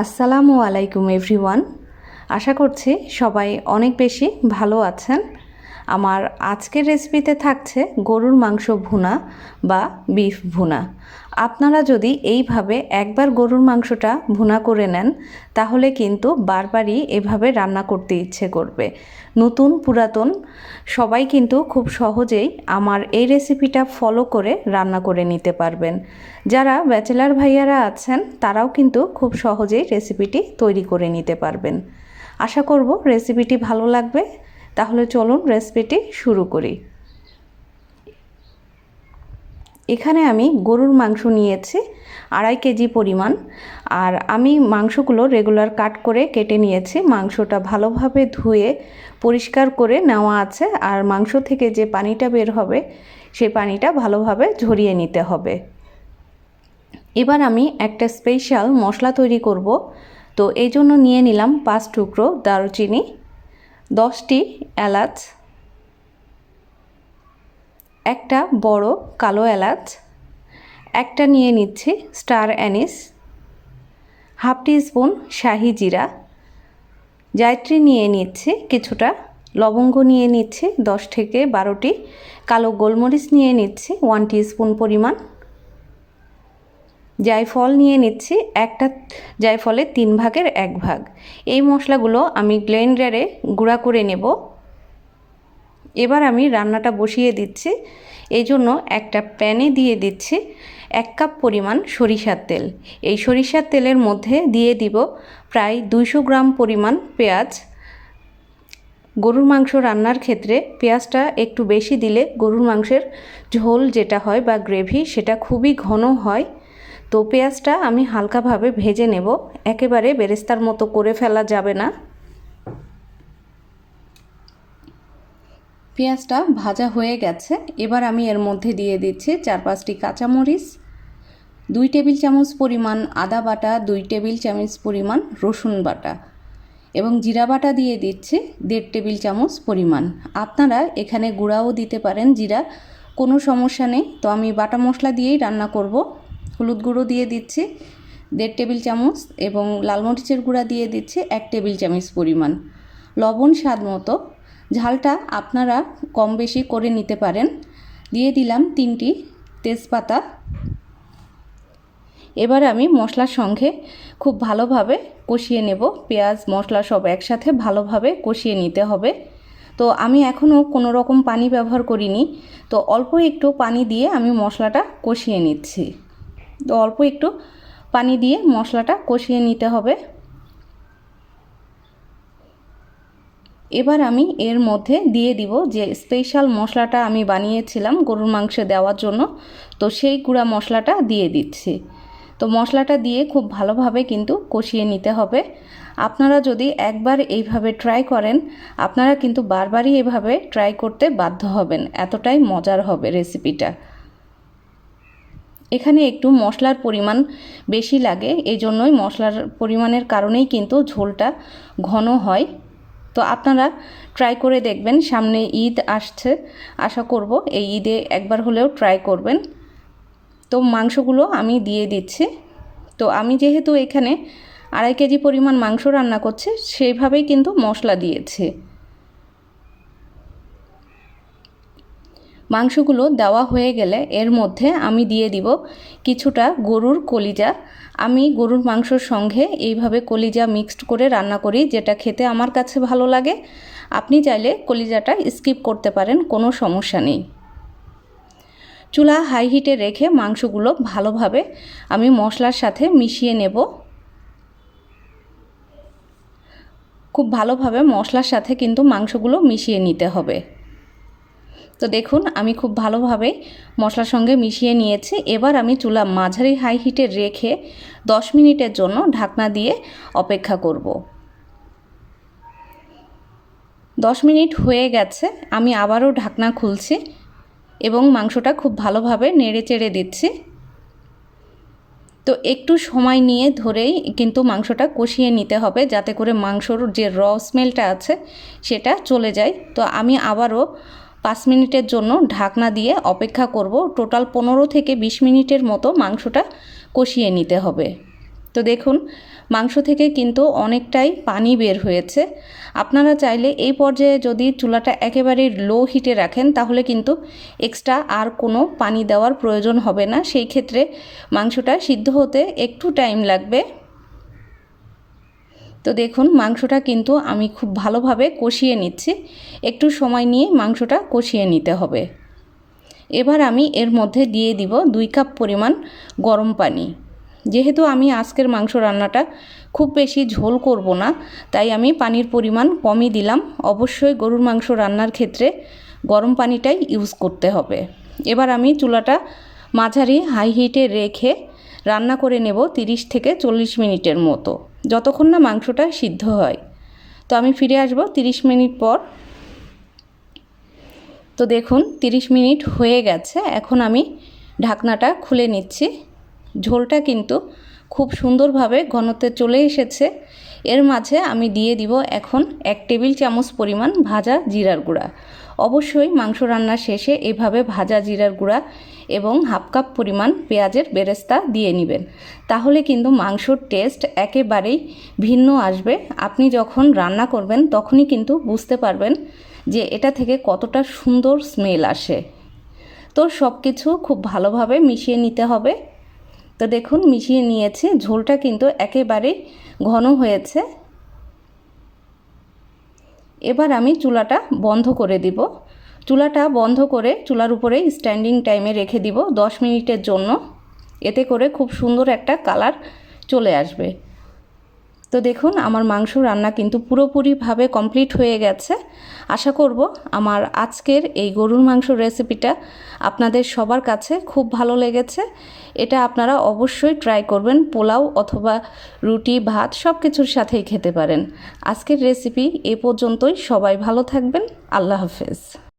আসসালামু আলাইকুম এভরিওয়ান। আশা করছি সবাই অনেক বেশি ভালো আছেন। আমার আজকের রেসিপিতে থাকছে গরুর মাংস ভুনা বা বিফ ভুনা। আপনারা যদি এইভাবে একবার গরুর মাংসটা ভুনা করে নেন তাহলে কিন্তু বারবারই এভাবে রান্না করতে ইচ্ছে করবে। নতুন পুরাতন সবাই কিন্তু খুব সহজেই আমার এই রেসিপিটা ফলো করে রান্না করে নিতে পারবেন। যারা ব্যাচেলার ভাইয়ারা আছেন তারাও কিন্তু খুব সহজেই রেসিপিটি তৈরি করে নিতে পারবেন। আশা করব রেসিপিটি ভালো লাগবে। তাহলে চলুন রেসিপিটি শুরু করি। এখানে আমি গরুর মাংস নিয়েছি 2.5 কেজি পরিমাণ, আর আমি মাংসগুলো রেগুলার কাট করে কেটে নিয়েছি। মাংসটা ভালোভাবে ধুয়ে পরিষ্কার করে নেওয়া আছে, আর মাংস থেকে যে পানিটা বের হবে সেই পানিটা ভালোভাবে ঝরিয়ে নিতে হবে। এবার আমি একটা স্পেশাল মশলা তৈরি করব। তো এই জন্য নিয়ে নিলাম 5 টুকরো দারুচিনি, 10টি এলাচ, একটা বড় কালো এলাচ, একটা নিয়ে নিচ্ছি স্টার অ্যানিস, হাফ টিস্পুন শাহি জিরা, জায়ত্রী নিয়ে নিচ্ছি কিছুটা, লবঙ্গ নিয়ে নিচ্ছি 10 থেকে 12টি, কালো গোলমরিচ নিয়ে নিচ্ছি 1 টিস্পুন পরিমাণ, জায়ফল নিয়ে নিচ্ছি একটা, জায়ফলের 3 ভাগের 1 ভাগ। এই মশলাগুলো আমি ব্লেন্ডারে গুঁড়া করে নেব। এবার আমি রান্নাটা বসিয়ে দিচ্ছি। এই জন্য একটা প্যানে দিয়ে দিচ্ছি 1 কাপ পরিমাণ সরিষার তেল। এই সরিষার তেলের মধ্যে দিয়ে দিব প্রায় 200 গ্রাম পরিমাণ পেঁয়াজ। গরুর মাংস রান্নার ক্ষেত্রে পেঁয়াজটা একটু বেশি দিলে গরুর মাংসের ঝোল যেটা হয় বা গ্রেভি সেটা খুবই ঘন হয়। তো পেঁয়াজটা আমি হালকাভাবে ভেজে নেব, একেবারে বেরেস্তার মতো করে ফেলা যাবে না। পেঁয়াজটা ভাজা হয়ে গেছে। এবার আমি এর মধ্যে দিয়ে দিচ্ছি 4-5টি কাঁচামরিচ, 2 টেবিল চামচ পরিমাণ আদা বাটা, 2 টেবিল চামচ পরিমাণ রসুন বাটা এবং জিরা বাটা দিয়ে দিচ্ছি 1.5 টেবিল চামচ পরিমাণ। আপনারা এখানে গুঁড়াও দিতে পারেন জিরা, কোনো সমস্যা নেই। তো আমি বাটা মশলা দিয়েই রান্না করব। হলুদ গুঁড়ো দিয়ে দিচ্ছি 1.5 টেবিল চামচ এবং লাল মরিচের গুঁড়া দিয়ে দিচ্ছি 1 টেবিল চামচ পরিমাণ, লবণ স্বাদ মতো। ঝালটা আপনারা কম বেশি করে নিতে পারেন। দিয়ে দিলাম 3টি তেজপাতা। এবার আমি মশলার সঙ্গে খুব ভালোভাবে কষিয়ে নেব। পেঁয়াজ মশলা সব একসাথে ভালোভাবে কষিয়ে নিতে হবে। তো আমি এখনও কোনো রকম পানি ব্যবহার করিনি, তো অল্প একটু পানি দিয়ে আমি মশলাটা কষিয়ে নিচ্ছি। তো অল্প একটু পানি দিয়ে মশলাটা কষিয়ে নিতে হবে। এবার আমি এর মধ্যে দিয়ে দিব যে স্পেশাল মশলাটা আমি বানিয়েছিলাম গরুর মাংসে দেওয়ার জন্য, তো সেই গুঁড়া মশলাটা দিয়ে দিচ্ছি। তো মশলাটা দিয়ে খুব ভালোভাবে কিন্তু কষিয়ে নিতে হবে। আপনারা যদি একবার এইভাবে ট্রাই করেন আপনারা কিন্তু বারবারই এভাবে ট্রাই করতে বাধ্য হবেন, এতটাই মজার হবে রেসিপিটা। এখানে একটু মশলার পরিমাণ বেশি লাগে, এই জন্যই মশলার পরিমাণের কারণেই কিন্তু ঝোলটা ঘন হয়। তো আপনারা ট্রাই করে দেখবেন। সামনে ঈদ আসছে, আশা করব এই ঈদে একবার হলেও ট্রাই করবেন। তো মাংসগুলো আমি দিয়ে দিচ্ছি। তো আমি যেহেতু এখানে 2.5 কেজি পরিমাণ মাংস রান্না করছি সেইভাবেই কিন্তু মশলা দিয়েছি। মাংসগুলো দেওয়া হয়ে গেলে এর মধ্যে আমি দিয়ে দিব কিছুটা গরুর কলিজা। আমি গরুর মাংসর সঙ্গে এইভাবে কলিজা মিক্সড করে রান্না করি, যেটা খেতে আমার কাছে ভালো লাগে। আপনি চাইলে কলিজাটা স্কিপ করতে পারেন, কোনো সমস্যা নেই। চুলা হাই হিটে রেখে মাংসগুলো ভালোভাবে আমি মশলার সাথে মিশিয়ে নেব। খুব ভালোভাবে মশলার সাথে কিন্তু মাংসগুলো মিশিয়ে নিতে হবে। তো দেখুন আমি খুব ভালোভাবে মশলার সঙ্গে মিশিয়ে নিয়েছি। এবার আমি চুলা মাঝারি হাই হিটে রেখে 10 মিনিটের জন্য ঢাকনা দিয়ে অপেক্ষা করব। 10 মিনিট হয়ে গেছে, আমি আবারও ঢাকনা খুলছি এবং মাংসটা খুব ভালোভাবে নেড়ে চেড়ে দিচ্ছি। তো একটু সময় নিয়ে ধরেই কিন্তু মাংসটা কষিয়ে নিতে হবে, যাতে করে মাংসর যে র স্মেলটা আছে সেটা চলে যায়। তো আমি আবারও 5 মিনিটের জন্য ঢাকনা দিয়ে অপেক্ষা করব। টোটাল 15 থেকে 20 মিনিটের মতো মাংসটা কষিয়ে নিতে হবে। তো দেখুন মাংস থেকে কিন্তু অনেকটাই পানি বের হয়েছে। আপনারা চাইলে এই পর্যায়ে যদি চুলাটা একেবারে লো হিটে রাখেন তাহলে কিন্তু এক্সট্রা আর কোনো পানি দেওয়ার প্রয়োজন হবে না। সেই ক্ষেত্রে মাংসটা সিদ্ধ হতে একটু টাইম লাগবে। তো দেখুন মাংসটা কিন্তু আমি খুব ভালোভাবে কষিয়ে নিচ্ছি। একটু সময় নিয়ে মাংসটা কষিয়ে নিতে হবে। এবার আমি এর মধ্যে দিয়ে দিব 2 কাপ পরিমাণ গরম পানি। যেহেতু আমি আজকের মাংস রান্নাটা খুব বেশি ঝোল করব না, তাই আমি পানির পরিমাণ কমই দিলাম। অবশ্যই গরুর মাংস রান্নার ক্ষেত্রে গরম পানিটাই ইউজ করতে হবে। এবার আমি চুলাটা মাঝারি হাই হিটে রেখে রান্না করে নেব 30 থেকে 40 মিনিটের মতো, যতক্ষণ না মাংসটা সিদ্ধ হয়। তো আমি ফিরে আসব 30 মিনিট পর। তো দেখুন 30 মিনিট হয়ে গেছে। এখন আমি ঢাকনাটা খুলে নিচ্ছি। ঝোলটা কিন্তু খুব সুন্দরভাবে ঘনত্বে চলে এসেছে। এর মাঝে আমি দিয়ে দিব এখন 1 টেবিল চামচ পরিমাণ ভাজা জিরার গুঁড়া। অবশ্যই মাংস রান্না শেষে এভাবে ভাজা জিরার গুঁড়া এবং হাফ কাপ পরিমাণ পেঁয়াজের বেরেস্তা দিয়ে নেবেন। তাহলে কিন্তু মাংসর টেস্ট একেবারেই ভিন্ন আসবে। আপনি যখন রান্না করবেন তখনই কিন্তু বুঝতে পারবেন যে এটা থেকে কতটা সুন্দর স্মেল আসে। তো সব কিছু খুব ভালোভাবে মিশিয়ে নিতে হবে। তো দেখুন মিশিয়ে নিয়েছি। ঝোলটা কিন্তু একেবারেই ঘন হয়েছে। এবার আমি চুলাটা বন্ধ করে দিব। চুলাটা বন্ধ করে চুলার উপরে স্ট্যান্ডিং টাইমে রেখে দিব 10 মিনিটের জন্য। এতে করে খুব সুন্দর একটা কালার চলে আসবে। তো দেখুন আমার মাংস রান্না কিন্তু পুরোপুরিভাবে কমপ্লিট হয়ে গেছে। আশা করব আমার আজকের এই গরুর মাংস রেসিপিটা আপনাদের সবার কাছে খুব ভালো লেগেছে। এটা আপনারা অবশ্যই ট্রাই করবেন। পোলাও অথবা রুটি ভাত সব কিছুর সাথেই খেতে পারেন। আজকের রেসিপি এ পর্যন্তই। সবাই ভালো থাকবেন। আল্লাহ হাফেজ।